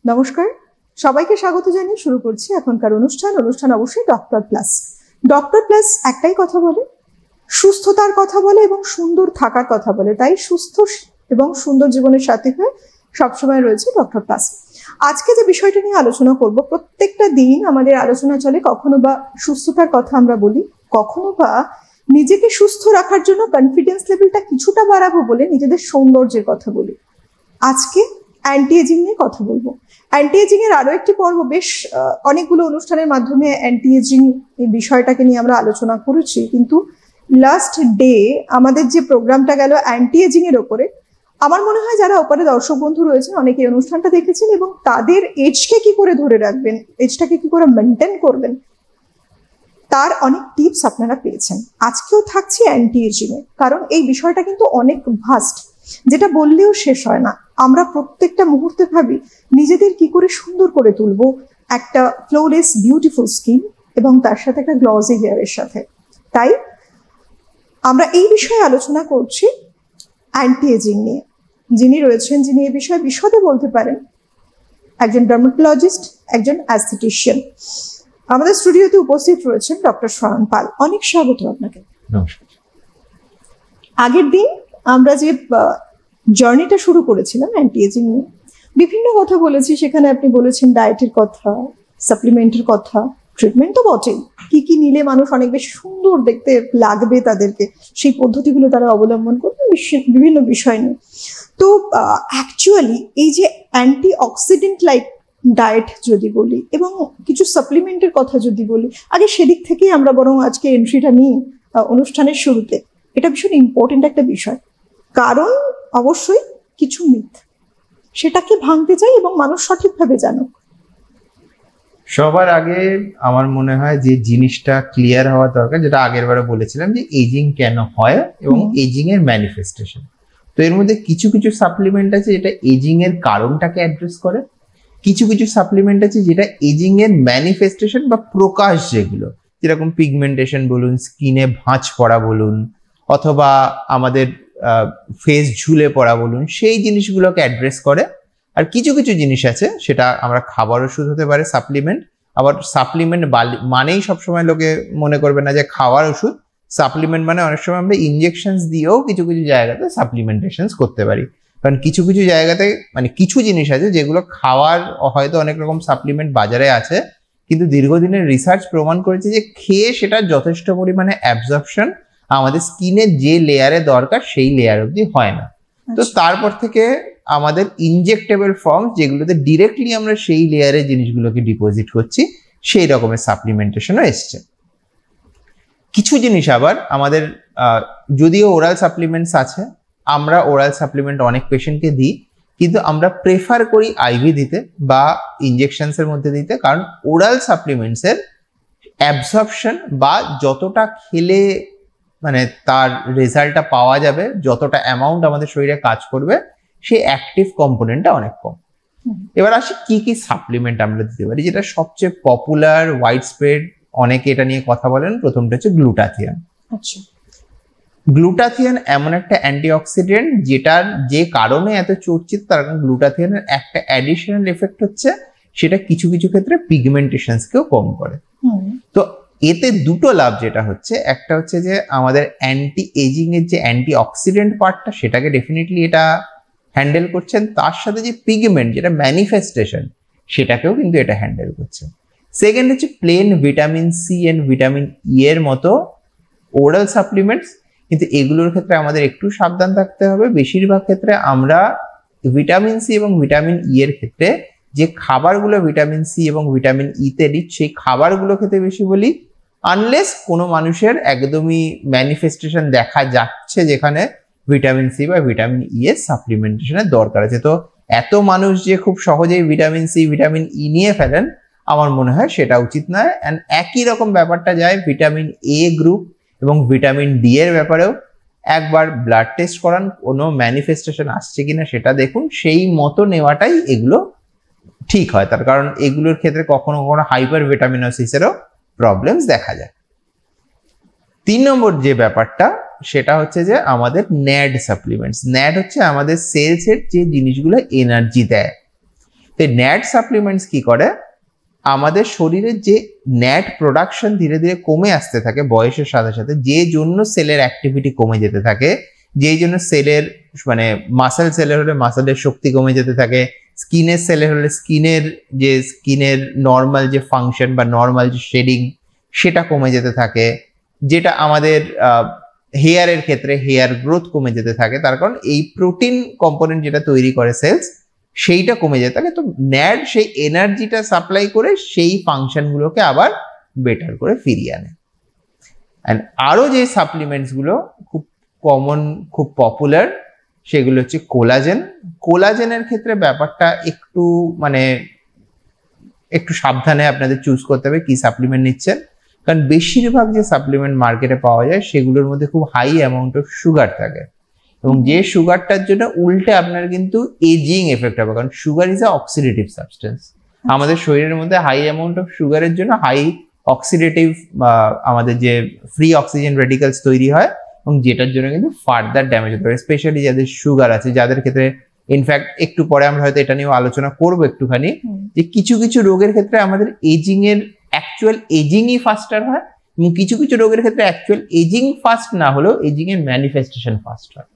নমস্কার, সবাইকে স্বাগত জানিয়ে শুরু করছি এখনকার অনুষ্ঠান অবশ্যই ডক্টর প্লাস। ডক্টর প্লাস একটাই কথা বলে, সুস্থতার কথা বলে এবং সুন্দর থাকার কথা বলে। তাই সুস্থ এবং সুন্দর জীবনের সাথী হয়ে সবসময় রয়েছে ডক্টর প্লাস। আজকে যে বিষয়টা নিয়ে আলোচনা করব, প্রত্যেকটা দিন আমাদের আলোচনা চলে, কখনো বা সুস্থতার কথা আমরা বলি, কখনো বা নিজেকে সুস্থ রাখার জন্য কনফিডেন্স লেভেলটা কিছুটা বাড়াবো বলে নিজেদের সৌন্দর্যের কথা বলি। আজকে অ্যান্টি এজিং নিয়ে কথা বলবো। অ্যান্টি এজিং এর আরো একটি পর্ব, বেশ অনেকগুলো অনুষ্ঠানের মাধ্যমে অ্যান্টি এজিং এই বিষয়টাকে নিয়ে আমরা আলোচনা করেছি, কিন্তু লাস্ট ডে আমাদের যে প্রোগ্রামটা গেল অ্যান্টি এজিং এর ওপরে, আমার মনে হয় যারা ওপরে দর্শক বন্ধু রয়েছেন অনেকে এই অনুষ্ঠানটা দেখেছেন এবং তাদের এজকে কি করে ধরে রাখবেন, এজটাকে কি করে মেনটেন করবেন, তার অনেক টিপস আপনারা পেয়েছেন। আজকেও থাকছি অ্যান্টি এজিং এ, কারণ এই বিষয়টা কিন্তু অনেক ভাস্ট, যেটা বললেও শেষ হয় না। আমরা প্রত্যেকটা মুহূর্তে ভাবি নিজেদের কি করে সুন্দর করে তুলবো, একটা ফ্লোলেস বিউটিফুল স্কিন এবং তার সাথে একটা গ্লসি হেয়ারের সাথে। তাই আমরা এই বিষয়ে আলোচনা করছি অ্যান্টি এজিং নিয়ে। যিনি রয়েছেন, যিনি এই বিষয়ে বিশদে বলতে পারেন, একজন ডার্মাটোলজিস্ট, একজন অ্যাস্থেটিশিয়ান। আমাদের স্টুডিওতে উপস্থিত রয়েছেন ডক্টর স্বয়ন পাল। অনেক স্বাগত আপনাকে। নমস্কার। আগের দিন আমরা যে জার্নিটা শুরু করেছিলাম অ্যান্টি এজিং নিয়ে, বিভিন্ন কথা বলেছি। সেখানে আপনি বলেছেন ডায়েটের কথা, সাপ্লিমেন্টের কথা, ট্রিটমেন্ট তো বটেই, কি কি নিলে মানুষ অনেক বেশি সুন্দর দেখতে লাগবে তাদেরকে, সেই পদ্ধতিগুলো তারা অবলম্বন করবে, বিভিন্ন বিষয় নিয়ে। তো অ্যাকচুয়ালি এই যে অ্যান্টি অক্সিডেন্ট লাইক ডায়েট যদি বলি এবং কিছু সাপ্লিমেন্টের কথা যদি বলি, আগে সেদিক থেকেই আমরা বরং আজকে এন্ট্রিটা নিই অনুষ্ঠানের শুরুতে। এটা ভীষণ ইম্পর্টেন্ট একটা বিষয়, কারণ অবশ্যই কিছু মিথ, সেটাকে ভাঙতে চাই এবং মানুষ সঠিকভাবে জানুক। সবার আগে আমার মনে হয় যে জিনিসটা ক্লিয়ার হওয়া দরকার, যেটা আগের বারে বলেছিলাম, যে এজিং কেন হয় এবং এজিং এর ম্যানিফেস্টেশন। তো এর মধ্যে কিছু কিছু সাপ্লিমেন্ট আছে যেটা এজিং এর কারণটাকে অ্যাড্রেস করে, কিছু কিছু সাপ্লিমেন্ট আছে যেটা এজিং এর ম্যানিফেস্টেশন বা প্রকাশ, যেগুলো যেরকম পিগমেন্টেশন বলুন, স্কিনে ভাঁজ পড়া বলুন, অথবা আমাদের ফেস ঝুলে পড়া বলুন, সেই জিনিসগুলোকে অ্যাড্রেস করে। আর কিছু কিছু জিনিস আছে সেটা আমরা খাবার ওষুধ হতে পারে সাপ্লিমেন্ট। আবার সাপ্লিমেন্ট মানেই সবসময় লোকে মনে করবে না যে খাওয়ার ওষুধ, সাপ্লিমেন্ট মানে অনেক সময় আমরা ইনজেকশন দিয়েও কিছু কিছু জায়গাতে সাপ্লিমেন্টেশন করতে পারি। কারণ কিছু কিছু জায়গাতে মানে কিছু জিনিস আছে যেগুলো খাওয়ার, হয়তো অনেক রকম সাপ্লিমেন্ট বাজারে আছে, কিন্তু দীর্ঘদিনের রিসার্চ প্রমাণ করেছে যে খেয়ে সেটা যথেষ্ট পরিমাণে অ্যাবজর্পশন আমাদের স্কিনের যে লেয়ারে দরকার সেই লেয়ার অবধি হয় না। তো তারপর থেকে আমাদের ইনজেক্টেবল ফর্ম, যেগুলোতে ডিরেক্টলি আমরা সেই লেয়ারে জিনিসগুলোকে ডিপোজিট করছি, সেই রকমের সাপ্লিমেন্টেশনও এসছে। কিছু জিনিস আবার আমাদের, যদিও ওরাল সাপ্লিমেন্টস আছে, আমরা ওরাল সাপ্লিমেন্ট অনেক পেশেন্টকে দিই, কিন্তু আমরা প্রেফার করি আইভি দিতে বা ইনজেকশনসের মধ্যে দিতে। কারণ ওরাল সাপ্লিমেন্টসের অ্যাবজর্পশন বা যতটা খেলে মানে তার রেজাল্টটা পাওয়া যাবে, যতটা অ্যামাউন্ট আমাদের শরীরে কাজ করবে, সেই অ্যাক্টিভ কম্পোনেন্টটা অনেক কম। এবার আসি কি কি সাপ্লিমেন্ট আমরা দিতে পারি, যেটা সবচেয়ে পপুলার, ওয়াইড স্প্রেড, অনেকে এটা নিয়ে কথা বলেন। প্রথমটা হচ্ছে গ্লুটাথিয়ন। আচ্ছা, গ্লুটাথিয়ন এমন একটা অ্যান্টিঅক্সিডেন্ট যেটার যে কারণে এত চর্চিত, তার কারণ গ্লুটাথিয়নের একটা অ্যাডিশনাল এফেক্ট হচ্ছে সেটা কিছু কিছু ক্ষেত্রে পিগমেন্টেশনসকেও কম করে। তো এতে দুটো লাভ যেটা হচ্ছে, একটা হচ্ছে যে আমাদের অ্যান্টি এজিং এর যে অ্যান্টি অক্সিডেন্ট পার্টটা, সেটাকে ডেফিনেটলি এটা হ্যান্ডেল করছেন, তার সাথে যে পিগমেন্ট যেটা ম্যানিফেস্টেশন, সেটাকেও কিন্তু এটা হ্যান্ডেল করছে। সেকেন্ড হচ্ছে plain vitamin C and vitamin E এর মতো ওরাল সাপ্লিমেন্টস, কিন্তু এগুলোর ক্ষেত্রে আমাদের একটু সাবধান থাকতে হবে। বেশিরভাগ ক্ষেত্রে আমরা ভিটামিন সি এবং ভিটামিন ই এর ক্ষেত্রে যে খাবারগুলো ভিটামিন সি এবং ভিটামিন ই তে রিচ, সেই খাবারগুলো খেতে বেশি বলি, আনলেস কোনো মানুষের একদমই ম্যানিফেস্টেশন দেখা যাচ্ছে যেখানে ভিটামিন সি বা ভিটামিন ই এর সাপ্লিমেন্টেশনের দরকার আছে। তো এত মানুষ যে খুব সহজেই ভিটামিন সি ভিটামিন ই নিয়ে ফেলেন, আমার মনে হয় সেটা উচিত নয়। অ্যান্ড একই রকম ব্যাপারটা যায় ভিটামিন এ গ্রুপ এবং ভিটামিন ডি এর ব্যাপারেও। একবার ব্লাড টেস্ট করান, কোনো ম্যানিফেস্টেশন আসছে কিনা সেটা দেখুন, সেই মতো নেওয়াটাই এগুলো ঠিক হয়। তার কারণ এগুলোর ক্ষেত্রে কখনো কখনো হাইপার ভিটামিনোসিসেরও প্রবলেমস দেখা যায়। 3 নম্বর যে ব্যাপারটা, সেটা হচ্ছে যে আমাদের ন্যাড সাপ্লিমেন্টস। ন্যাড হচ্ছে আমাদের সেলসের যে জিনিসগুলো এনার্জি দেয়, তো ন্যাড সাপ্লিমেন্টস কি করে, আমাদের শরীরের যে ন্যাড প্রোডাকশন ধীরে ধীরে কমে আসতে থাকে বয়সের সাথে সাথে, যে জন্য সেলের অ্যাক্টিভিটি কমে যেতে থাকে, যেই জন্য সেলের মানে মাসেল সেলের হলে মাসেলের শক্তি কমে যেতে থাকে, স্কিনের সেলের হলে স্কিনের নর্মাল যে ফাংশন বা নর্মাল যে শেডিং সেটা কমে যেতে থাকে, যেটা আমাদের হেয়ারের ক্ষেত্রে হেয়ার গ্রোথ কমে যেতে থাকে। তার কারণ এই প্রোটিন কম্পোনেন্ট যেটা তৈরি করে সেলস সেইটা কমে যেতে থাকে। তো ন্যাড সেই এনার্জিটা সাপ্লাই করে সেই ফাংশনগুলোকে আবার বেটার করে ফিরিয়ে আনে। অ্যান্ড আরও যে সাপ্লিমেন্টসগুলো খুব কমন, খুব পপুলার, সেগুলো হচ্ছে কোলাজেন। কোলাজেনের ক্ষেত্রে ব্যাপারটা একটু সাবধানে আপনাদের চুজ করতে হবে কি সাপ্লিমেন্ট নিচ্ছেন, কারণ বেশিরভাগ যে সাপ্লিমেন্ট মার্কেটে পাওয়া যায় সেগুলোর মধ্যে খুব হাই অ্যামাউন্ট অফ সুগার থাকে, এবং যে সুগারটার জন্য উল্টে আপনার কিন্তু এজিং এফেক্ট হবে, কারণ sugar is a oxidative substance. আমাদের শরীরের মধ্যে হাই অ্যামাউন্ট অফ সুগারের জন্য হাই অক্সিডেটিভ আমাদের যে ফ্রি অক্সিজেন রেডিক্যালস তৈরি হয়, এবং যেটার জন্য কিন্তু ফার্দার ড্যামেজ হতে পারে, স্পেশালি যাদের সুগার আছে, যাদের ক্ষেত্রে ইনফ্যাক্ট একটু পরে আমরা হয়তো এটা নিয়েও আলোচনা করবো একটুখানি, যে কিছু কিছু রোগের ক্ষেত্রে আমাদের এজিং এর অ্যাকচুয়াল এজিংই ফাস্টার হয়, এবং কিছু কিছু রোগের ক্ষেত্রে অ্যাকচুয়াল এজিং ফাস্ট না হলেও এজিং এর ম্যানিফেস্টেশন ফাস্ট হয়।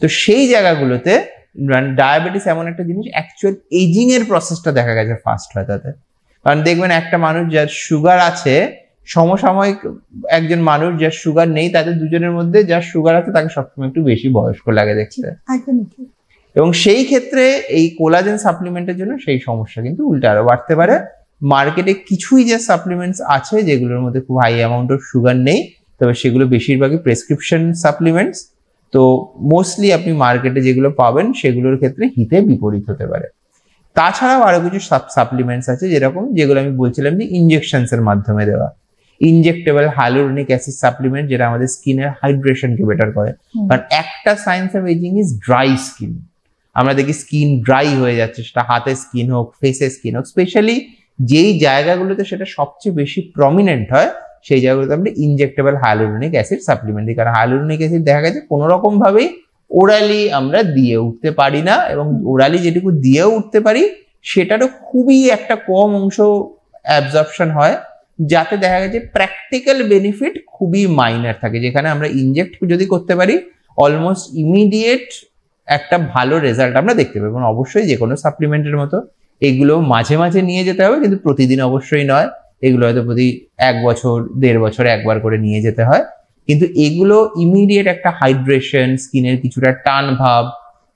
তো সেই জায়গাগুলোতে ডায়াবেটিস এমন একটা জিনিস, অ্যাকচুয়াল এজিং এর প্রসেসটা দেখা গেছে ফাস্ট হয় তাতে। কারণ দেখবেন একটা মানুষ যার সুগার আছে, সমসাময়িক একজন মানুষ যার সুগার নেই, তাদের দুজনের মধ্যে যার সুগার আছে তাকে সবসময় একটু বেশি বয়স্ক লাগে দেখতে। এবং সেই ক্ষেত্রে এই কোলাজেন সাপ্লিমেন্টের জন্য সেই সমস্যা কিন্তু উল্টে আরো বাড়তে পারে। মার্কেটে কিছুই যে সাপ্লিমেন্টস আছে যেগুলোর মধ্যে খুব হাই অ্যামাউন্ট অফ সুগার নেই, তবে সেগুলো বেশিরভাগই প্রেসক্রিপশন সাপ্লিমেন্টস। তো মোস্টলি আপনি মার্কেটে যেগুলো পাবেন সেগুলোর ক্ষেত্রে হিতে বিপরীত হতে পারে। তাছাড়াও আরো কিছু সাপ্লিমেন্টস আছে যেগুলো আমি বলছিলাম যে ইনজেকশনস এর মাধ্যমে দেওয়া, ইনজেক্টেবল হাইলুরোনিক অ্যাসিড সাপ্লিমেন্ট, যেটা আমাদের স্কিনের হাইড্রেশনকে বেটার করে। কারণ একটা signs of ageing is dry skin. আমরা দেখি স্কিন ড্রাই হয়ে যাচ্ছে, সেটা হাতের স্কিন হোক, ফেসের স্কিন হোক, স্পেশালি যেই জায়গাগুলোতে সেটা সবচেয়ে বেশি প্রমিনেন্ট হয় সেই জায়গাগুলোতে আমরা ইনজেক্টেবল হাইলুরোনিক অ্যাসিড সাপ্লিমেন্ট দিই। কারণ হাইলুরোনিক অ্যাসিড দেখা গেছে কোনো রকম ভাবেই ওরালি আমরা দিয়ে উঠতে পারি না, এবং ওরালি যেটুকু দিয়েও উঠতে পারি সেটারও খুবই একটা কম অংশ অ্যাবজর্পশন হয়, যাতে দেখা গেছে প্র্যাকটিক্যাল বেনিফিট খুবই মাইনার থাকে। যেখানে আমরা ইনজেক্ট যদি করতে পারি অলমোস্ট ইমিডিয়েট একটা ভালো রেজাল্ট আমরা দেখতে পাবো। অবশ্যই যে কোনো সাপ্লিমেন্টের মতো এগুলো মাঝে মাঝে নিয়ে যেতে হবে, কিন্তু প্রতিদিন অবশ্যই নয়। এগুলো হয়তো প্রতি 1 বছর 1.5 বছর একবার করে নিয়ে যেতে হয়, কিন্তু এগুলো ইমিডিয়েট একটা হাইড্রেশন, স্কিনের কিছুটা টান ভাব,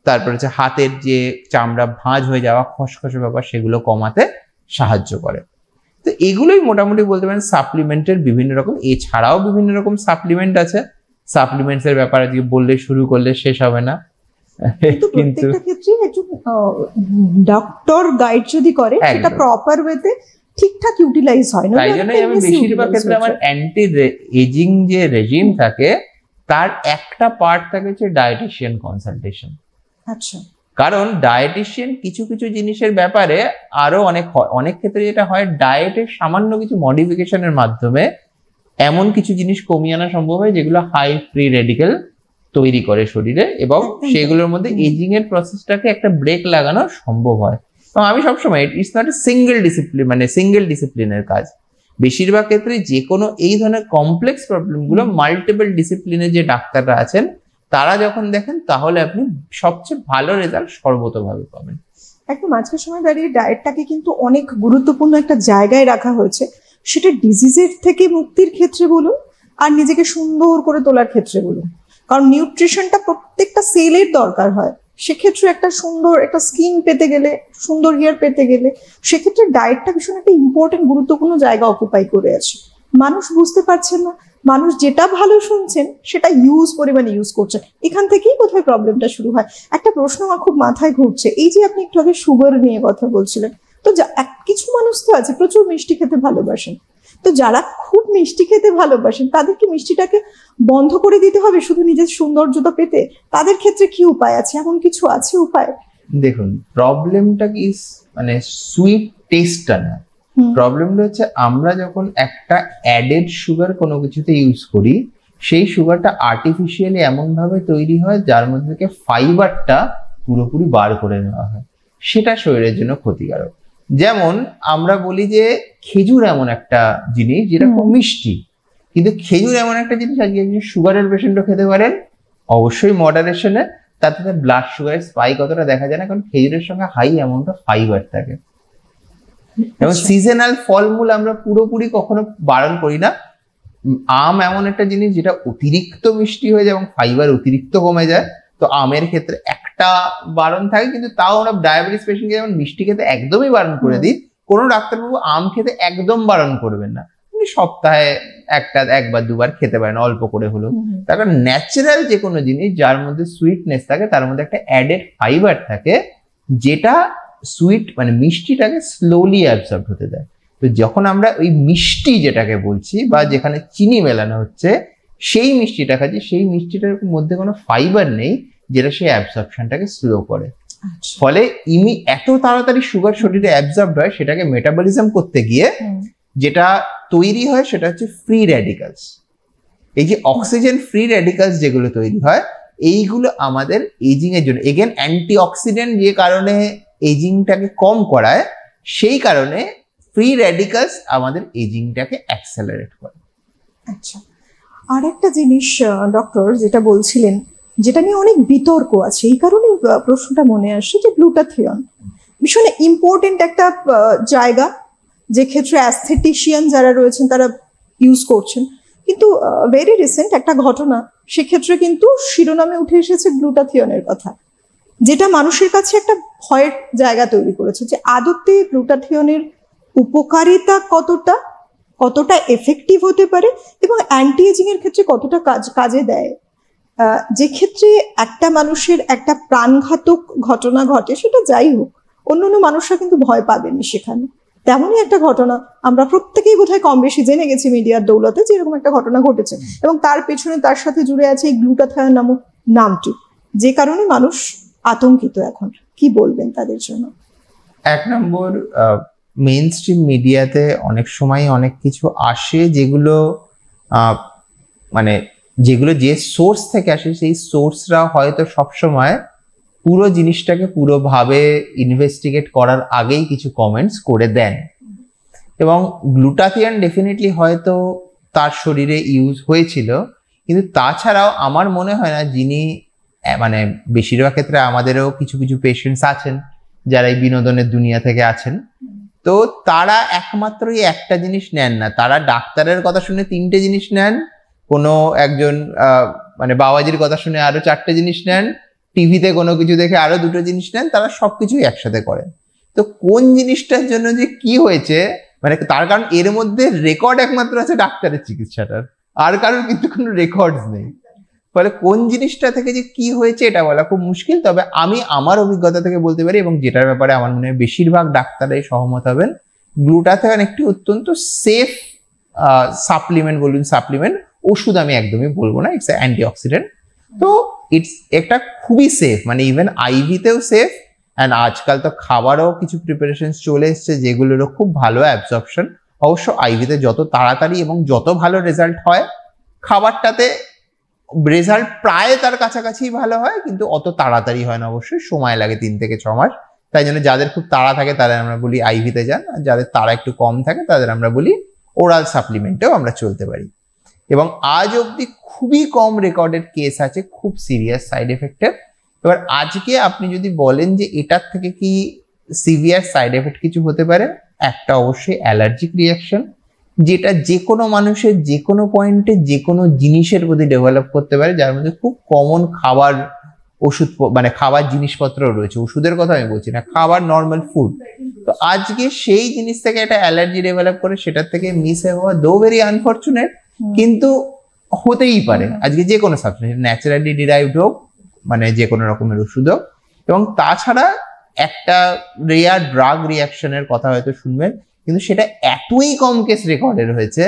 তারপর হচ্ছে হাতের যে চামড়া ভাঁজ হয়ে যাওয়া, খসখসে ব্যাপার, সেগুলো কমাতে সাহায্য করে। তো এগুলোই মোটামুটি বলতে পারেন সাপ্লিমেন্টের বিভিন্ন রকম। এছাড়াও বিভিন্ন রকম সাপ্লিমেন্ট আছে। সাপ্লিমেন্টস এর ব্যাপারে আজকে বললে শুরু করলে শেষ হবে না, কিন্তু প্রত্যেকটা ক্ষেত্রে একজন ডক্টর গাইড যদি করে সেটা প্রপার ওয়েতে ঠিকঠাক ইউটিলাইজ হয় না। তাই জন্যই আমি বেশিরভাগ ক্ষেত্রে আমার অ্যান্টি এজিং যে রেজিম থাকে তার একটা পার্ট থাকে হচ্ছে ডায়েটিশিয়ান কনসালটেশন। আচ্ছা। কারণ ডায়েটিশিয়ান কিছু কিছু জিনিসের ব্যাপারে আরো অনেক ক্ষেত্রে যেটা হয়, ডায়েটের সামান্য কিছু মডিফিকেশনের মাধ্যমে এমন কিছু জিনিস কমিয়ে আনা সম্ভব হয় যেগুলো হাই ফ্রি রেডিক্যাল তৈরি করে শরীরে, এবং সেগুলোর মধ্যে এজিং এর প্রসেসটাকে একটা ব্রেক লাগানো সম্ভব হয়। এবং আমি সবসময় ইটস নট এ সিঙ্গেল ডিসিপ্লিনের কাজ। বেশিরভাগ ক্ষেত্রে যে কোনো এই ধরনের কমপ্লেক্স প্রবলেমগুলো মাল্টিপল ডিসিপ্লিনের যে ডাক্তাররা আছেন তারা যখন দেখেন, তাহলে আপনি সবচেয়ে ভালো রেজাল্ট সর্বতভাবে পাবেন। একদম আজকের সময় দাঁড়িয়ে ডায়েটটাকে কিন্তু অনেক গুরুত্বপূর্ণ একটা জায়গায় রাখা হয়েছে, সেটা ডিজিজের থেকে মুক্তির ক্ষেত্রে বলুন আর নিজেকে সুন্দর করে তোলার ক্ষেত্রে বলুন। কারণ নিউট্রিশনটা প্রত্যেকটা সেলের দরকার হয়, সেক্ষেত্রে একটা সুন্দর একটা স্কিন পেতে গেলে, সুন্দর হেয়ার পেতে গেলে সেক্ষেত্রে ডায়েটটা ভীষণ একটা ইম্পর্টেন্ট গুরুত্বপূর্ণ জায়গা অকুপাই করে আছে। মানুষ বুঝতে পারছেন না, মানুষ যেটা ভালো শুনছেন সেটা পরিমাণে ইউজ করছেন, এখান থেকেই কোথায় প্রবলেমটা শুরু হয়। একটা প্রশ্ন আমার খুব মাথায় ঘুরছে, এই যে আপনি একটু আগে সুগার নিয়ে কথা বলছিলেন, তো কিছু মানুষ তো আছে প্রচুর মিষ্টি খেতে ভালোবাসেন, তো যারা খুব মিষ্টি খেতে ভালোবাসেন তাদেরকে মিষ্টিটাকে বন্ধ করে দিতে হবে শুধু নিজের সৌন্দর্যতা পেতে? তাদের ক্ষেত্রে কি উপায় আছে? এমন কিছু আছে উপায়? দেখুন, প্রবলেমটা কি মানে সুইট টেস্টটা না, প্রবলেমটা হচ্ছে আমরা যখন একটা অ্যাডেড সুগার কোনো কিছুতে ইউজ করি, সেই সুগারটা আর্টিফিশিয়ালি এমন ভাবে তৈরি হয় যার মধ্যে থেকে ফাইবারটা পুরোপুরি বার করে নেওয়া হয়। সেটা শরীরের জন্য ক্ষতিকারক। যেমন আমরা বলি যে খেজুর এমন একটা জিনিস যেটা খুব মিষ্টি, কিন্তু খেজুর এমন একটা জিনিস আজকে সুগারের পেশেন্টও খেতে পারেন, অবশ্যই মডারেশনে। তাতে ব্লাড সুগারের স্পাইক অতটা দেখা যায় না, কারণ খেজুরের সঙ্গে হাই অ্যামাউন্ট অফ ফাইবার থাকে। এবং সিজনাল ফলমূল আমরা পুরোপুরি কখনো বারণ করি না। আম এমন একটা জিনিস যেটা অতিরিক্ত মিষ্টি হয়ে যায় এবং ফাইবার অতিরিক্ত কমে যায়, তো আমের ক্ষেত্রে একটা বারণ থাকে, কিন্তু তাও আমরা ডায়াবেটিস পেশেন্টকে যেমন মিষ্টি খেতে একদমই বারণ করে দিই, কোনো ডাক্তারবাবু আম খেতে একদম বারণ করবেন না, সপ্তাহে একবার দুবার খেতে পারেন অল্প করে হলেও। তার কারণ ন্যাচারাল যে কোনো জিনিস যার মধ্যে সুইটনেস থাকে তার মধ্যে একটা অ্যাডেড ফাইবার থাকে, যেটা সুইট মানে মিষ্টিটাকে স্লোলি অ্যাবসর্ব হতে দেয়। তো যখন আমরা ওই মিষ্টি যেটাকে বলছি বা যেখানে চিনি মেলানো হচ্ছে সেই মিষ্টিটা খাচ্ছি, সেই মিষ্টিটার মধ্যে কোনো ফাইবার নেই যেটা সেই অ্যাবসর্পশনটাকে স্লো করে। ফলে এত তাড়াতাড়ি সুগার শরীরে অ্যাবসর্ব হয়, সেটাকে মেটাবলিজম করতে গিয়ে যেটা তৈরি হয় সেটা হচ্ছে ফ্রি র্যাডিক্যালস। এই যে অক্সিজেন ফ্রি র্যাডিক্যালস যেগুলো তৈরি হয়, এইগুলো আমাদের এজিং এর জন্য এগেন অ্যান্টিঅক্সিডেন্ট, যে কারণে এজিংটাকে কম করায়, সেই কারণে ফ্রি র্যাডিক্যালস আমাদের এজিংটাকে অ্যাক্সেলারেট করে। আচ্ছা, আর একটা জিনিস ডক্টর যেটা বলছিলেন, যেটা নিয়ে অনেক বিতর্ক আছে, এই কারণে প্রশ্নটা মনে আসছে যে গ্লুটাথিয়ন ভীষণ ইম্পর্টেন্ট একটা জায়গা, যে ক্ষেত্রে অ্যাস্থেটিশিয়ান যারা রয়েছেন তারা ইউজ করছেন, কিন্তু ভেরি রিসেন্ট একটা ঘটনা, সেক্ষেত্রে কিন্তু শিরোনামে উঠে এসেছে গ্লুটাথিয়নের কথা, যেটা মানুষের কাছে একটা ভয়ের জায়গা তৈরি করেছে যে আদতে গ্লুটাথিয়নের উপকারিতা কতটা এফেক্টিভ হতে পারে এবং অ্যান্টি এজিং এর ক্ষেত্রে কতটা কাজে দেয়। যে ক্ষেত্রে একটা মানুষের একটা প্রাণঘাতক ঘটনা ঘটে, সেটা যাই হোক, অন্যান্য মানুষরা কিন্তু ভয় পাবেনি সেখানে। তেমনই একটা ঘটনা আমরা প্রত্যেকেই বোধহয় কম বেশি জেনে গেছি মিডিয়ার দৌলতে, যে এরকম একটা ঘটনা ঘটেছে এবং তার পেছনে তার সাথে জুড়ে আছে এই গ্লুটাথায়ন নামক নামটি, যে কারণে মানুষ আতঙ্কিত। এখন কি বলবেন তাদের জন্য? এক নম্বর, মেইন স্ট্রিম মিডিয়াতে অনেক সময় অনেক কিছু আসে যেগুলো যেগুলো যে সোর্স থেকে আসে, সেই সোর্সরা হয়তো সবসময় পুরো জিনিসটাকে পুরোভাবে ইনভেস্টিগেট করার আগেই কিছু কমেন্টস করে দেন। এবং গ্লুটাথিয়ন ডেফিনেটলি হয়তো তার শরীরে ইউজ হয়েছিল, কিন্তু তাছাড়াও আমার মনে হয় না যিনি বেশিরভাগ ক্ষেত্রে আমাদেরও কিছু কিছু পেশেন্টস আছেন যারা এই বিনোদনের দুনিয়া থেকে আছেন, তো তারা একমাত্রই একটা জিনিস নেন না, তারা ডাক্তারের কথা শুনে 3টে জিনিস নেন, কোনো একজন বাবাজির কথা শুনে আরো 4টে জিনিস নেন, টিভিতে কোনো কিছু দেখে আরো 2টো জিনিস নেন, তারা সবকিছুই একসাথে করেন। তো কোন জিনিসটার জন্য যে কি হয়েছে তার কারণ এর মধ্যে রেকর্ড একমাত্র আছে ডাক্তারের চিকিৎসাটার, আর কারোর কিন্তু কোনো রেকর্ডস নেই। ফলে কোন জিনিসটা থেকে যে কি হয়েছে এটা বলা খুব মুশকিল। তবে আমি আমার অভিজ্ঞতা থেকে বলতে পারি, এবং যেটার ব্যাপারে আমার মনে হয় বেশিরভাগ ডাক্তারাই সহমত হবেন, গ্লুটাথিয়ন একটি অত্যন্ত সেফ সাপ্লিমেন্ট, ওষুধ আমি একদমই বলবো না, ইটস অ্যান্টিঅক্সিডেন্ট। তো ইটস একটা খুবই সেফ, ইভেন আইভিতেও সেফ। অ্যান্ড আজকাল তো খাবারও কিছু প্রিপারেশন চলে এসছে যেগুলোরও খুব ভালো অ্যাবজর্পশন। অবশ্য আইভিতে যত তাড়াতাড়ি এবং যত ভালো রেজাল্ট হয়, খাবারটাতে রেজাল্ট প্রায় তার কাছাকাছি ভালো হয়, কিন্তু অত তাড়াতাড়ি হয় না, অবশ্যই সময় লাগে 3 থেকে 6 মাস। তাই জন্য যাদের খুব তাড়া থাকে তাদের আমরা বলি আইভিতে যান, আর যাদের তাড়া একটু কম থাকে তাদের আমরা বলি ওরাল সাপ্লিমেন্টেও আমরা চলতে পারি। এবং আজ অব্দি খুবই কম রেকর্ডেড কেস আছে খুব সিরিয়াস সাইড এফেক্টের। এবার আজকে আপনি যদি বলেন যে এটার থেকে কি সিভিয়ার সাইড এফেক্ট কিছু হতে পারে, একটা অবশ্যই অ্যালার্জিক রিয়াকশন, যেটা যে কোনো মানুষের যে কোনো পয়েন্টে যে কোনো জিনিসের প্রতি ডেভেলপ করতে পারে, যার মধ্যে খুব কমন খাবার ওষুধ খাবার জিনিসপত্র রয়েছে। ওষুধের কথা আমি বলছি না, খাবার নর্মাল ফুড। তো আজকে সেই জিনিস থেকে একটা অ্যালার্জি ডেভেলপ করে, সেটার থেকে মিস হওয়া দো ভেরি আনফরচুনেট, কিন্তু হতেই পারে আজকে যে কোনো সাবস্টেন্স, ন্যাচারালি ডিরাইভড হোক, যে কোনো রকমের ওষুধ হোক। এবং তাছাড়া একটা রেয়ার ড্রাগ রিয়াকশনের কথা হয়তো শুনবেন, কিন্তু সেটা এতই কম কেস রেকর্ডেড হয়েছে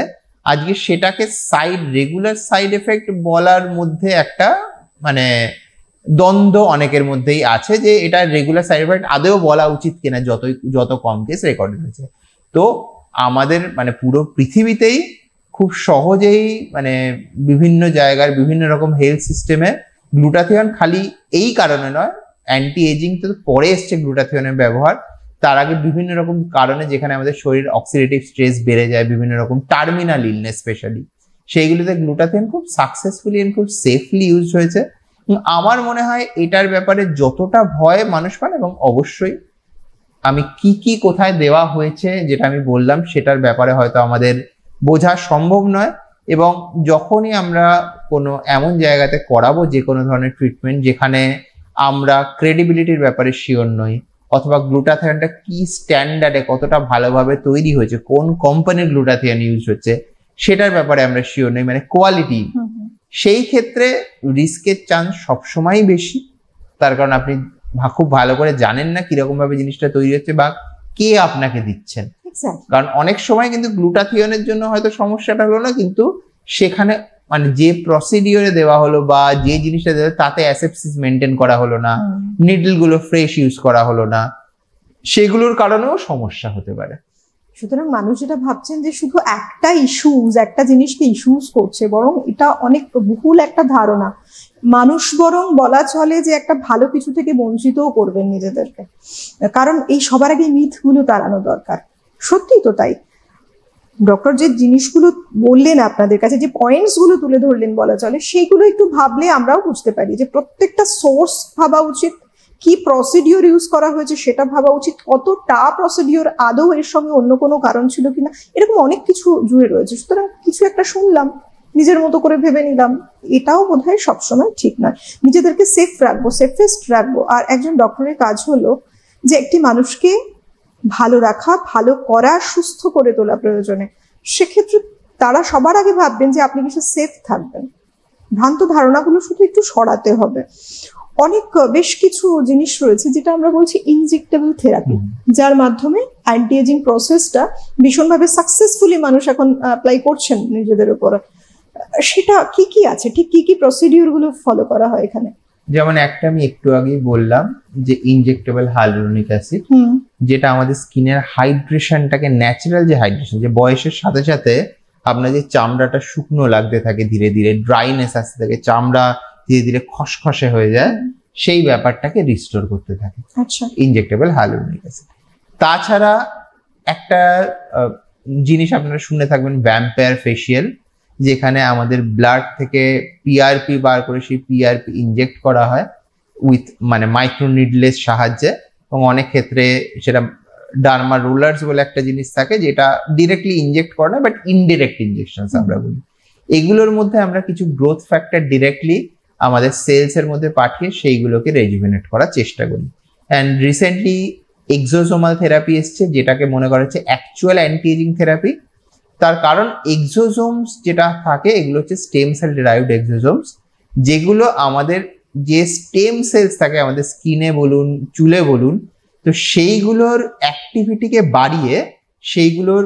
আজকে সেটাকে রেগুলার সাইড এফেক্ট বলার মধ্যে একটা দ্বন্দ্ব অনেকের মধ্যেই আছে, যে এটা রেগুলার সাইড এফেক্ট আদৌ বলা উচিত কিনা যত কম কেস রেকর্ডেড হয়েছে। তো আমাদের পুরো পৃথিবীতেই খুব সহজেই বিভিন্ন জায়গার বিভিন্ন রকম হেলথ সিস্টেমে গ্লুটাথিয়ন খালি এই কারণে নয়, অ্যান্টি এজিং তো পরে এসছে গ্লুটাথিয়নের ব্যবহার, তার আগে বিভিন্ন রকম কারণে যেখানে আমাদের শরীর অক্সিডেটিভ স্ট্রেস বেড়ে যায়, বিভিন্ন রকম টার্মিনাল ইলনেস স্পেশালি, সেইগুলিতে গ্লুটাথিয়ন খুব সাকসেসফুলি এন্ড খুব সেফলি ইউজ হয়েছে। আমার মনে হয় এটার ব্যাপারে যতটা ভয় মানুষ পান, এবং অবশ্যই আমি কি কোথায় দেওয়া হয়েছে যেটা আমি বললাম সেটার ব্যাপারে হয়তো আমাদের বোঝা সম্ভব নয়, এবং যখনই আমরা কোনো এমন জায়গাতে করাবো যে কোনো ধরনের ট্রিটমেন্ট যেখানে আমরা ক্রেডিবিলিটির ব্যাপারে শিওর নই, অথবা গ্লুটাথিয়নটা কি স্ট্যান্ডার্ডে কতটা ভালোভাবে তৈরি হয়েছে, কোন কোম্পানির গ্লুটাথিয়ন ইউজ হচ্ছে সেটার ব্যাপারে আমরা শিওর নই, মানে কোয়ালিটি, সেই ক্ষেত্রে রিস্কের চান্স সবসময়ই বেশি। তার কারণ আপনি খুব ভালো করে জানেন না কিরকম ভাবে জিনিসটা তৈরি হচ্ছে বা কে আপনাকে দিচ্ছেন। কারণ অনেক সময় কিন্তু গ্লুটাথিয়নের জন্য হয়তো সমস্যাটা হলো না, কিন্তু সেখানে মানে যে প্রসিডিওরে দেওয়া হলো বা যে জিনিসটা দেওয়া তাতে অ্যাসেপসিস মেনটেন করা হলো না, নিডল গুলো ফ্রেশ ইউজ করা হলো না, সেগুলোর কারণেও সমস্যা হতে পারে। সুতরাং মানুষ যেটা ভাবছেন যে শুধু একটা ইস্যুজ, একটা জিনিসকে ইস্যুজ করছে, বরং এটা অনেক ভুল একটা ধারণা। মানুষ বরং বলা চলে যে একটা ভালো কিছু থেকে বঞ্চিতও করবেন নিজেদেরকে, কারণ এই সবার আগে মিথগুলো তাড়ানো দরকার। সত্যি তো তাই। ডক্টর যে জিনিসগুলো বললেন আপনাদের কাছে, যে পয়েন্টস গুলো তুলে ধরলেন বলা চলে, সেইগুলো একটু ভাবলে আমরাও বুঝতে পারি যে প্রত্যেকটা সোর্স ভাবা উচিত, কি প্রসিডিওর ইউজ করা হয়েছে সেটা ভাবা উচিত, কতটা প্রসিডিওর আদৌ এর সঙ্গে অন্য কোনো কারণ ছিল কিনা, এরকম অনেক কিছু জুড়ে রয়েছে। সুতরাং কিছু একটা শুনলাম, নিজের মতো করে ভেবে নিলাম, এটাও বোধহয় সবসময় ঠিক নয়। নিজেদেরকে সেফ রাখবো, সেফেস্ট রাখবো। আর একজন ডক্টরের কাজ হলো যে একটি মানুষকে ভালো রাখা, ভালো করা, সুস্থ করে তোলা প্রয়োজনে। সেক্ষেত্রে তারা সবার আগে ভাববেন যে আপনি কিছু সেফ থাকবেন। ভ্রান্ত ধারণাগুলো শুধু একটু সরাতে হবে। অনেক বেশ কিছু জিনিস রয়েছে যেটা আমরা বলছি ইনজেক্টেবল থেরাপি, যার মাধ্যমে অ্যান্টি এজিং প্রসেসটা ভীষণভাবে সাকসেসফুলি মানুষ এখন অ্যাপ্লাই করছেন নিজেদের উপর। সেটা কি কি আছে, ঠিক কি কি প্রসিডিওর গুলো ফলো করা হয় এখানে? যেমন একটা আমি একটু আগেই বললাম যে ইনজেক্টেবল হাইলুরোনিক অ্যাসিড, যেটা আমাদের স্কিনের হাইড্রেশনটাকে, ন্যাচারাল যে হাইড্রেশন, যে বয়সের সাথে সাথে আপনার যে চামড়াটা শুকনো লাগতে থাকে, ধীরে ধীরে ড্রাইনেস আসতে থাকে, চামড়া ধীরে ধীরে খসখসে হয়ে যায়, সেই ব্যাপারটাকে রিস্টোর করতে থাকে ইনজেক্টেবল হাইলুরোনিক অ্যাসিড। তাছাড়া একটা জিনিস আপনারা শুনে থাকবেন, ভ্যাম্পায়ার ফেসিয়াল, যেখানে আমাদের ব্লাড থেকে পিআরপি বার করে সেই পিআরপি ইনজেক্ট করা হয় উইথ মানে মাইক্রো নিডলের সাহায্যে, এবং অনেক ক্ষেত্রে সেটা ডার্মা রোলার্স বলে একটা জিনিস থাকে যেটা ডিরেক্টলি ইনজেক্ট করে না, বাট ইনডিরেক্ট ইনজেকশন আমরা বলি। এগুলোর মধ্যে আমরা কিছু গ্রোথ ফ্যাক্টর ডিরেক্টলি আমাদের সেলস এর মধ্যে পাঠিয়ে সেইগুলোকে রেজুভেনেট করার চেষ্টা করি। অ্যান্ড রিসেন্টলি এক্সোসোমাল থেরাপি এসছে, যেটাকে মনে করা হচ্ছে অ্যাকচুয়াল অ্যান্টি এজিং থেরাপি। তার কারণ এক্সোসোমস যেটা থাকে এগুলো হচ্ছে স্টেম সেল ডিরাইভড এক্সোসোমস, যেগুলো আমাদের যে স্টেম সেলস থাকে আমাদের স্কিনে বলুন, চুলে বলুন, তো সেইগুলোর অ্যাক্টিভিটিকে বাড়িয়ে সেইগুলোর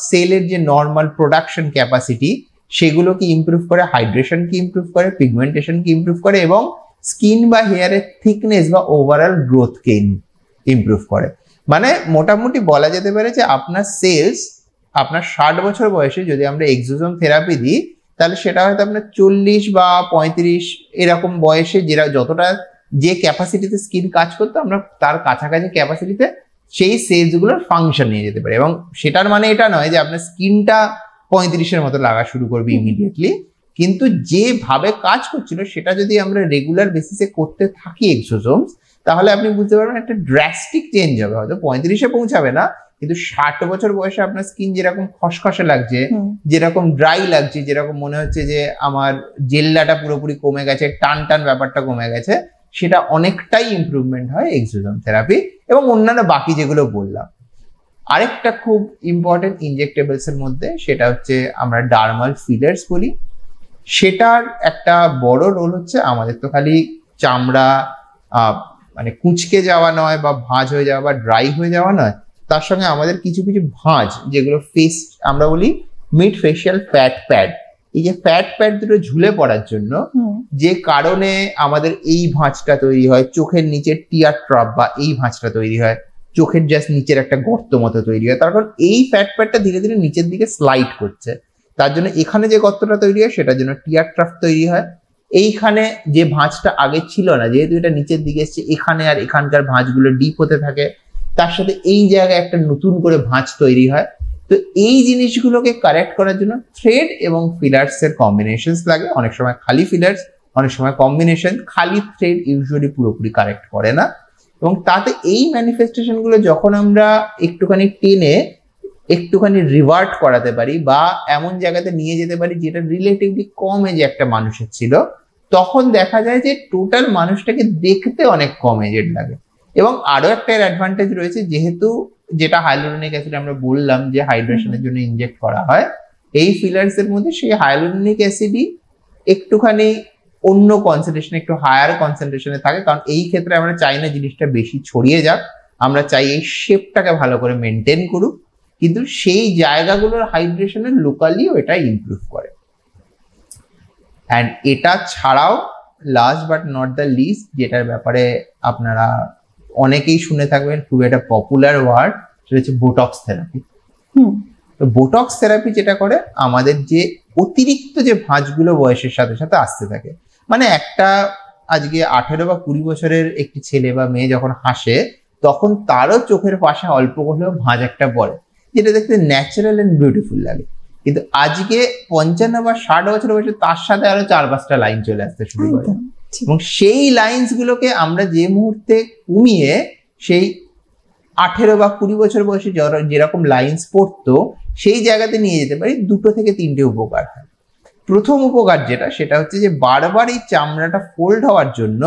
সেলের যে নর্মাল প্রোডাকশন ক্যাপাসিটি সেগুলোকে ইমপ্রুভ করে, হাইড্রেশনকে ইমপ্রুভ করে, পিগমেন্টেশনকে ইমপ্রুভ করে, এবং স্কিন বা হেয়ারের থিকনেস বা ওভারঅল গ্রোথকে ইমপ্রুভ করে। মানে মোটামুটি বলা যেতে পারে যে আপনার সেলস, আপনার 60 বছর বয়সে যদি আমরা এক্সোসোম থেরাপি দিই, তাহলে সেটা হয়তো আপনার 40 বা 35 এরকম বয়সে যতটা যে ক্যাপাসিটিতে স্কিন কাজ করতো, আমরা তার কাছাকাছি ক্যাপাসিটিতে সেই সেলস গুলোর ফাংশন নিয়ে যেতে পারি। এবং সেটার মানে এটা নয় যে আপনার স্কিনটা 35-এর মতো লাগা শুরু করবে ইমিডিয়েটলি, কিন্তু যেভাবে কাজ করছিল সেটা যদি আমরা রেগুলার বেসিসে করতে থাকি এক্সোসোমস, তাহলে আপনি বুঝতে পারবেন একটা ড্রাস্টিক চেঞ্জ হবে। হয়তো 35-এ পৌঁছাবে না, কিন্তু 60 বছর বয়সে আপনার স্কিন যেরকম খসখসে লাগছে, যেরকম ড্রাই লাগছে, যেরকম মনে হচ্ছে যে আমার জেল্লাটা পুরোপুরি কমে গেছে, টান টান ব্যাপারটা কমে গেছে, সেটা অনেকটাই ইমপ্রুভমেন্ট হয় এক্সোসোম থেরাপি এবং অন্যান্য বাকি যেগুলো বললাম। আরেকটা খুব ইম্পর্টেন্ট ইনজেক্টেবলস এর মধ্যে সেটা হচ্ছে আমরা ডার্মাল ফিলার্স বলি। সেটার একটা বড় রোল হচ্ছে আমাদের তো খালি চামড়া মানে কুঁচকে যাওয়া নয় বা ভাঁজ হয়ে যাওয়া বা ড্রাই হয়ে যাওয়া নয়, তার সঙ্গে আমাদের কিছু কিছু ভাঁজ, যেগুলো ফেস আমরা বলি মিড ফেশিয়াল ফ্যাট প্যাড, এই যে ফ্যাট প্যাড দুটো ঝুলে পড়ার জন্য যে কারণে আমাদের এই ভাঁজটা তৈরি হয়, চোখের নিচে টিয়ার ট্রপ বা এই ভাঁজটা তৈরি হয়, চোখের জাস্ট নিচের একটা গর্ত মতো তৈরি হয়, তার কারণ এই ফ্যাট প্যাডটা ধীরে ধীরে নিচের দিকে স্লাইড করছে, তার জন্য এখানে যে গর্তটা তৈরি হয় সেটার জন্য টিয়ার ট্রপ তৈরি হয়, এইখানে যে ভাঁজটা আগে ছিল না, যেহেতু এটা নিচের দিকে এসছে, এখানে আর এখানকার ভাঁজগুলো ডিপ হতে থাকে, তার সাথে এই জায়গায় একটা নতুন করে ভাঁজ তৈরি হয়। তো এই জিনিসগুলোকে কারেক্ট করার জন্য থ্রেড এবং ফিলার্স এর কম্বিনেশন লাগে। অনেক সময় খালি ফিলার্স, অনেক সময় কম্বিনেশন। খালি থ্রেড ইউজুয়ালি পুরোপুরি কারেক্ট করে না, এবং তাতে এই ম্যানিফেস্টেশন গুলো যখন আমরা একটুখানি টেনে একটুখানি রিভার্ট করাতে পারি বা এমন জায়গাতে নিয়ে যেতে পারি যেটা রিলেটিভলি কম এজে একটা মানুষের ছিল, তখন দেখা যায় যে টোটাল মানুষটাকে দেখতে অনেক কম এজেড লাগে। এবং আরো একটা অ্যাডভান্টেজ রয়েছে, যেহেতু যেটা হাইলুরোনিক অ্যাসিড আমরা বললাম যে হাইড্রেশনের জন্য ইনজেক্ট করা হয়, এই ফিলার্স এর মধ্যে সেই হাইলুরোনিক অ্যাসিডই একটুখানি অন্য কনসেন্ট্রেশন, একটু হায়ার কনসেন্ট্রেশনে থাকে। কারণ এই ক্ষেত্রে আমরা চাই না জিনিসটা বেশি ছড়িয়ে যাক, আমরা চাই এই শেপটাকে ভালো করে মেনটেন করুক, কিন্তু সেই জায়গাগুলোর হাইড্রেশনের লোকালিও এটা ইমপ্রুভ করে। অ্যান্ড এটা ছাড়াও last but not the least, যেটার ব্যাপারে আপনারা অনেকেই শুনে থাকবেন, খুব একটা পপুলার ওয়ার্ড, সেটা হচ্ছে বোটক্স থেরাপি। তো বোটক্স থেরাপি যেটা করে, আমাদের যে অতিরিক্ত যে ভাঁজগুলো বয়সের সাথে সাথে আসতে থাকে, মানে একটা আজকে 18 বা 20 বছরের একটি ছেলে বা মেয়ে যখন হাসে, তখন তারও চোখের পাশে অল্প হলেও ভাঁজ একটা পড়ে, যেটা দেখতে ন্যাচারাল এন্ড বিউটিফুল লাগে। কিন্তু আজকে 55 বা 60 বছর বয়সে তার সাথে আরো 4-5টা লাইন চলে আসতে শুরু করে, এবং সেই লাইন্স গুলোকে আমরা যে মুহূর্তে কমিয়ে সেই 18 বা 20 বছর বয়সে যেরকম লাইন্স পড়তো সেই জায়গাতে নিয়ে যেতে পারি, 2 থেকে 3টে উপকার হয়। প্রথম উপকার যেটা, সেটা হচ্ছে যে বারবার এই চামড়াটা ফোল্ড হওয়ার জন্য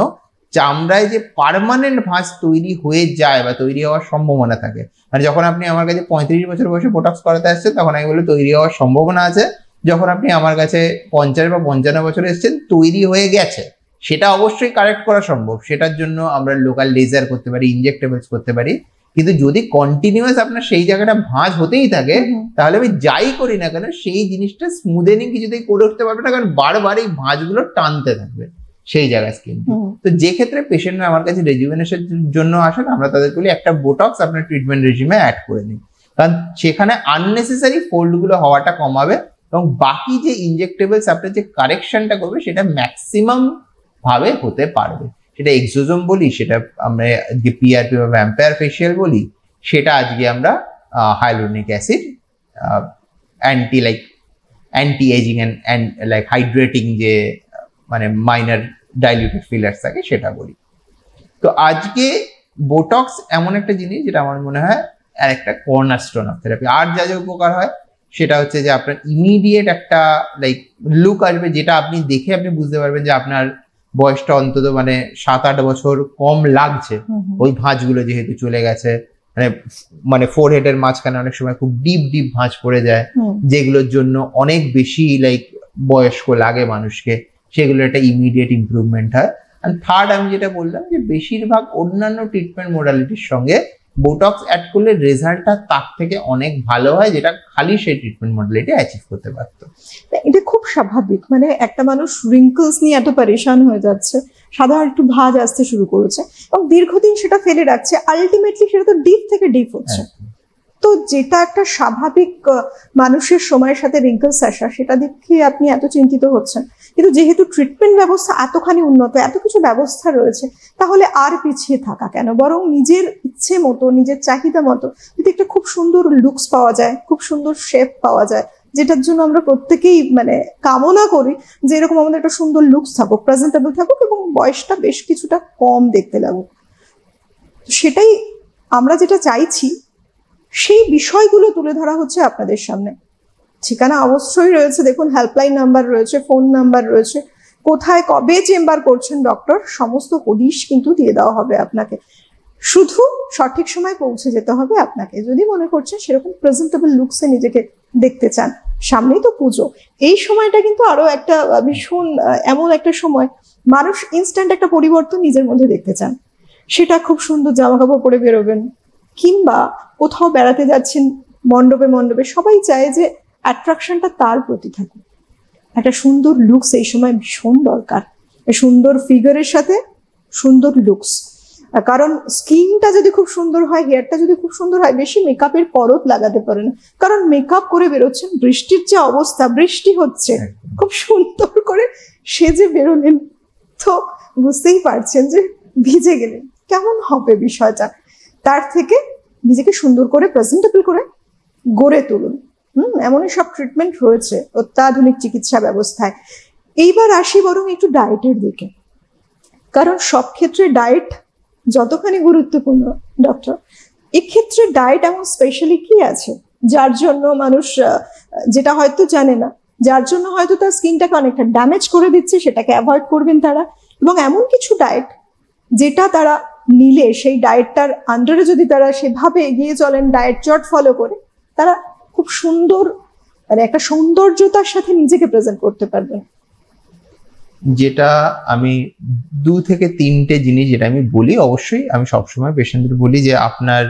চামড়ায় যে পার্মানেন্ট ভাঁজ তৈরি হয়ে যায় বা তৈরি হওয়ার সম্ভাবনা থাকে, মানে যখন আপনি আমার কাছে 35 বছর বয়সে বোটক্স করাতে আসছেন, তখন আমি বলি তৈরি হওয়ার সম্ভাবনা আছে। যখন আপনি আমার কাছে 50 বা 55 বছরে এসেছেন, তৈরি হয়ে গেছে। সেটা অবশ্যই কারেক্ট করা সম্ভব, সেটার জন্য আমরা লোকাল লেজার করতে পারি, ইনজেক্টেবলস করতে পারি। কিন্তু যদি কন্টিনিউয়াস আপনার সেই জায়গাটা ভাঁজ হতেই থাকে, তাহলে আমি যাই করি না কেন সেই জিনিসটা স্মুদেনিং কিছুতেই করে উঠতে পারবে না, কারণ বারবার এই ভাঁজগুলো টানতে থাকবে সেই জায়গায় স্কিন। তো যে ক্ষেত্রে পেশেন্টরা আমার কাছে রেজুভেনেশনের জন্য আসেন, আমরা তাদের বলি একটা বোটক্স আপনার ট্রিটমেন্ট রেজিমে অ্যাড করে নিন, কারণ সেখানে আননেসেসারি ফোল্ড গুলো হওয়াটা কমাবে, এবং বাকি যে ইনজেক্টেবলস আপনার যে কারেকশনটা করবে সেটা ম্যাক্সিমাম ভাবে হতে পারবে। সেটা এক্সোজোম বলি, সেটা আমরা আজকে পিআরপি বা ভ্যাম্পায়ার ফেশিয়াল বলি, সেটা আজকে আমরা hyaluronic acid anti ageing and like hydrating যে মানে মাইনর ডাইলিউটেড ফিলার্স থাকে সেটা বলি। তো আজকে বোটক্স এমন একটা জিনিস যেটা আমার মনে হয় আর একটা কর্নারস্টোন অফ থেরাপি। আর যা যা উপকার হয় সেটা হচ্ছে যে আপনার ইমিডিয়েট একটা লাইক লুক আসবে, যেটা আপনি দেখে আপনি বুঝতে পারবেন যে আপনার বয়সটা অন্তত মানে 7-8 বছর কম লাগছে, ওই ভাঁজগুলো যেহেতু চলে গেছে। মানে ফোরহেডের মাঝখানে অনেক সময় খুব ডিপ ডিপ ভাঁজ পড়ে যায়, যেগুলোর জন্য অনেক বেশি লাইক বয়স্ক লাগে মানুষকে, সেগুলো একটা ইমিডিয়েট ইমপ্রুভমেন্ট হয়। আর থার্ড আমি যেটা বললাম যে বেশিরভাগ অন্যান্য ট্রিটমেন্ট মোডালিটির সঙ্গে বোটক্স অ্যাড করলে রেজাল্টটা তার থেকে অনেক ভালো হয়, যেটা খালি সেই ট্রিটমেন্ট মডালিটি অ্যাচিভ করতে পারতো। এটা খুব স্বাভাবিক, মানে একটা মানুষ রিঙ্কলস নিয়ে এত পরেশান হয়ে যাচ্ছে, সাধারণ একটু ভাঁজ আসতে শুরু করেছে এবং দীর্ঘদিন সেটা ফেলে রাখছে, আলটিমেটলি সেটা তো ডিপ থেকে ডিপ হচ্ছে। তো যেটা একটা স্বাভাবিক মানুষের সময়ের সাথে রিঙ্কলস আসা, সেটা দেখে আপনি এত চিন্তিত হচ্ছেন। কিন্তু যেহেতু ট্রিটমেন্ট ব্যবস্থা এতখানি উন্নত, এত কিছু ব্যবস্থা রয়েছে, তাহলে আর পিছিয়ে থাকা কেন? বরং নিজের ইচ্ছে মতো, নিজের চাহিদা মতো যদি একটা খুব সুন্দর লুকস পাওয়া যায়, খুব সুন্দর শেপ পাওয়া যায়, যেটার জন্য আমরা প্রত্যেকেই মানে কামনা করি যে এরকম আমাদের একটা সুন্দর লুকস থাকুক, প্রেজেন্টেবল থাকুক এবং বয়সটা বেশ কিছুটা কম দেখতে লাগুক, সেটাই আমরা যেটা চাইছি, সেই বিষয়গুলো তুলে ধরা হচ্ছে আপনাদের সামনে। ঠিকানা অবশ্যই রয়েছে, দেখুন হেল্পলাইন নাম্বার রয়েছে, ফোন নাম্বার রয়েছে, কোথায় কবে চেম্বার করছেন ডক্টর, সমস্ত হদিশ কিন্তু দিয়ে দেওয়া হবে আপনাকে। শুধু সঠিক সময় পৌঁছে যেতে হবে আপনাকে, যদি মনে করছেন সেরকম প্রেজেন্টেবল লুকসে নিজেকে দেখতে চান। সামনেই তো পুজো, এই সময়টা কিন্তু আরো একটা ভীষণ এমন একটা সময়, মানুষ ইনস্ট্যান্ট একটা পরিবর্তন নিজের মধ্যে দেখতে চান। সেটা খুব সুন্দর জামা কাপড় পরে বেরোবেন, কিংবা কোথাও বেড়াতে যাচ্ছেন, মণ্ডপে মণ্ডপে সবাই চায় যে অ্যাট্রাকশনটা তার প্রতি থাকুক। একটা সুন্দর লুকস এই সময় ভীষণ দরকার, সুন্দর ফিগারের সাথে সুন্দর লুকস। কারণ স্কিনটা যদি খুব সুন্দর হয়, হেয়ারটা যদি খুব সুন্দর হয়, বেশি মেকআপের পরত লাগাতে পারেন। কারণ মেকআপ করে বেরোচ্ছেন, বৃষ্টির যে অবস্থা, বৃষ্টি হচ্ছে, খুব সুন্দর করে সেজে বেরোলেন, তো বুঝতেই পারছেন যে ভিজে গেলেন, কেমন হবে বিষয়টা। তার থেকে নিজেকে সুন্দর করে প্রেজেন্টেবল করে গড়ে তুলুন। এমনই সব ট্রিটমেন্ট রয়েছে অত্যাধুনিক চিকিৎসা ব্যবস্থায়। এইবার আসি বরং একটু ডায়েটের দিকে, কারণ সব ক্ষেত্রে ডায়েট যতখানি গুরুত্বপূর্ণ ডক্টর, এক্ষেত্রে ডায়েট এমন স্পেশালি কি আছে যার জন্য মানুষ যেটা হয়তো জানে না, যার জন্য হয়তো তার স্কিনটাকে অনেকটা ড্যামেজ করে দিচ্ছে, সেটাকে অ্যাভয়েড করবেন তারা। এবং এমন কিছু ডায়েট যেটা তারা নিলে, সেই ডায়েটটার আন্ডারে যদি তারা সেভাবে এগিয়ে চলেন, ডায়েট চার্ট ফলো করে, তারা খুব সুন্দর মানে একটা সৌন্দর্যতার সাথে নিজেকে প্রেজেন্ট করতে পারবেন। যেটা আমি 2 থেকে 3টে জিনিস যেটা আমি বলি, অবশ্যই আমি সবসময় পেশেন্টদের বলি যে আপনার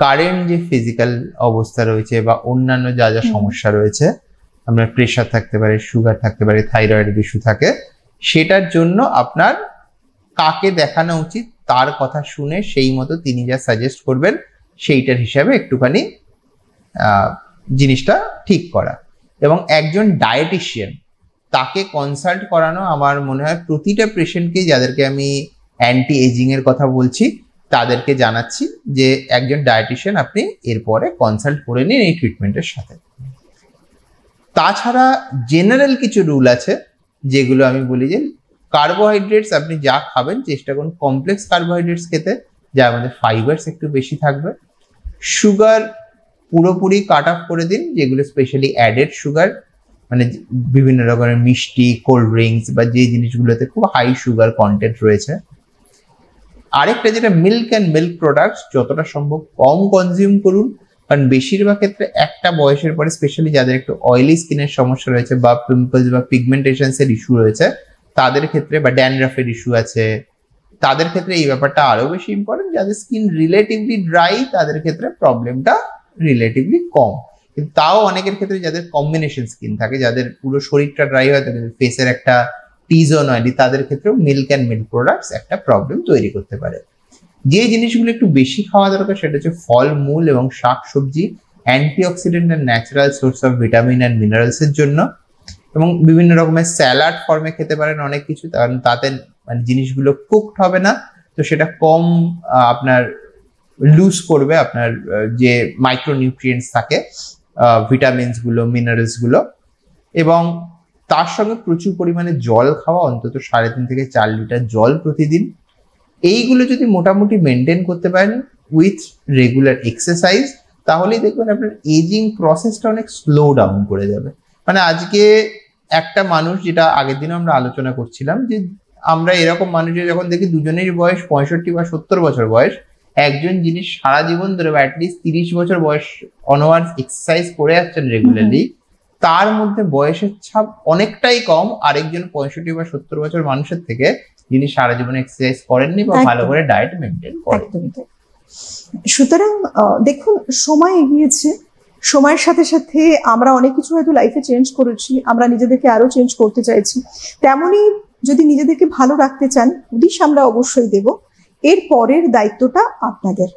কারেন্ট যে ফিজিক্যাল অবস্থা রয়েছে বা অন্যান্য যা যা সমস্যা রয়েছে, আপনার প্রেশার থাকতে পারে, সুগার থাকতে পারে, থাইরয়েড ইস্যু থাকে, সেটার জন্য আপনার কাকে দেখানো উচিত তার কথা শুনে সেই মতো তিনি যা সাজেস্ট করবেন সেইটার হিসাবে একটুখানি জিনিসটা ঠিক করা। এবং একজন ডায়েটিশিয়ান তাকে কনসাল্ট করানো আমার মনে হয় প্রতিটা পেশেন্টকে, যাদেরকে আমি অ্যান্টি এজিং এর কথা বলছি তাদেরকে জানাচ্ছি যে একজন ডায়েটিশিয়ান আপনি এরপরে কনসাল্ট করে নিন এই ট্রিটমেন্টের সাথে। তাছাড়া জেনারেল কিছু রুল আছে যেগুলো আমি বলি যে কার্বোহাইড্রেটস আপনি যা খাবেন চেষ্টা করুন কমপ্লেক্স কার্বোহাইড্রেটস খেতে, যার মধ্যে ফাইবারস একটু বেশি থাকবে। সুগার পুরোপুরি কাট অফ করে দিন, যেগুলো স্পেশালি অ্যাডেড সুগার, মানে বিভিন্ন রকমের মিষ্টি, কোল্ড ড্রিঙ্কস বা যে জিনিসগুলোতে খুব হাই সুগার কন্টেন্ট রয়েছে। আরেকটা যেটা মিল্ক অ্যান্ড মিল্ক প্রোডাক্টস যতটা সম্ভব কম কনজিউম করুন, কারণ বেশিরভাগ ক্ষেত্রে একটা বয়সের পরে স্পেশালি যাদের একটু অয়েলি স্কিনের সমস্যা রয়েছে বা পিম্পলস বা পিগমেন্টেশনস এর ইস্যু রয়েছে তাদের ক্ষেত্রে, বা ড্যান্ড্রাফের ইস্যু আছে তাদের ক্ষেত্রে এই ব্যাপারটা আরো বেশি ইম্পর্টেন্ট। যাদের স্কিন রিলেটিভলি ড্রাই তাদের ক্ষেত্রে প্রবলেমটা রিলেটিভলি কম, কিন্তু তাও অনেকের ক্ষেত্রে যাদের কম্বিনেশন স্কিন থাকে, যাদের পুরো শরীরটা ড্রাই হয়, তাদের ফেসের একটা টি-জোন হয়নি, তাদের ক্ষেত্রেও মিল্ক অ্যান্ড মিল্ক প্রোডাক্টস একটা প্রবলেম তৈরি করতে পারে। যে জিনিসগুলো একটু বেশি খাওয়া দরকার সেটা হচ্ছে ফল মূল এবং শাক সবজি, antioxidant and natural source of vitamin and minerals এর জন্য। এবং বিভিন্ন রকমের স্যালাড ফর্মে খেতে পারেন অনেক কিছু, কারণ তাতে মানে জিনিসগুলো কুকড হবে না, তো সেটা কম আপনার লুজ করবে আপনার যে মাইক্রোনিউট্রিয়েন্টস থাকে, ভিটামিনস গুলো, মিনারেলস গুলো। এবং তার সঙ্গে প্রচুর পরিমাণে জল খাওয়া, অন্তত 3.5 থেকে 4 লিটার জল প্রতিদিন। এইগুলো যদি মোটামুটি মেনটেন করতে পারেন উইথ রেগুলার এক্সারসাইজ, তাহলেই দেখবেন আপনার এজিং প্রসেসটা অনেক স্লো ডাউন করে যাবে। মানে আজকে একটা মানুষ, যেটা আগের দিনও আমরা আলোচনা করছিলাম, যে আমরা এরকম মানুষের যখন দেখি দুজনেরই বয়স 65 বা 70 বছর বয়স, একজন যিনি সারা জীবন ধরে বা অ্যাটলিস্ট 30 বছর বয়স অনওয়ার্ডস এক্সারসাইজ করে যাচ্ছেন রেগুলারলি, তার মধ্যে বয়সের ছাপ অনেকটাই কম আরেকজন 65 বা 70 বছর মানুষের থেকে, যিনি সারা জীবন এক্সারসাইজ করেননি বা ভালো করে ডায়েট মেনটেন করেন। সুতরাং দেখুন, সময় এগিয়েছে, সময়ের সাথে সাথে আমরা অনেক কিছু হয়তো লাইফে চেঞ্জ করেছি, আমরা নিজেদেরকে আরো চেঞ্জ করতে চাইছি। তেমনই যদি নিজেদেরকে ভালো রাখতে চান, উদ্দেশ্য আমরা অবশ্যই দেব, এর পরের দায়িত্বটা আপনাদের।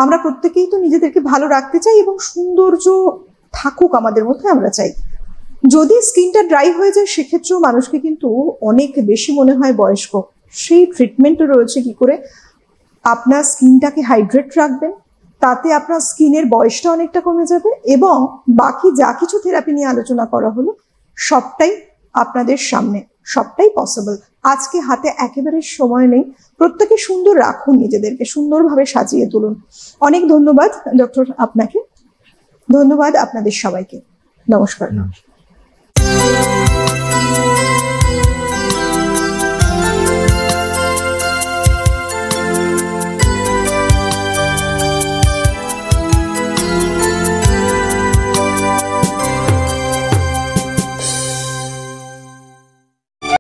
আমরা প্রত্যেকেই তো নিজেদেরকে ভালো রাখতে চাই এবং সৌন্দর্য থাকুক আমাদের মধ্যে আমরা চাই। যদি স্কিনটা ড্রাই হয়ে যায় সেক্ষেত্রেও মানুষকে কিন্তু অনেক বেশি মনে হয় বয়স্ক। সেই ট্রিটমেন্টও রয়েছে কি করে আপনার স্কিনটাকে হাইড্রেট রাখবেন, তাতে আপনার স্কিনের বয়সটা অনেকটা কমে যাবে, এবং বাকি যা কিছু থেরাপি নিয়ে আলোচনা করা হলো সবটাই আপনাদের সামনে, সবটাই পসিবল। আজকে হাতে একেবারে সময় নেই, প্রত্যেকে সুন্দর রাখুন, নিজেদেরকে সুন্দরভাবে সাজিয়ে তুলুন। অনেক ধন্যবাদ ডক্টর আপনাকে, ধন্যবাদ আপনাদের সবাইকে, নমস্কার।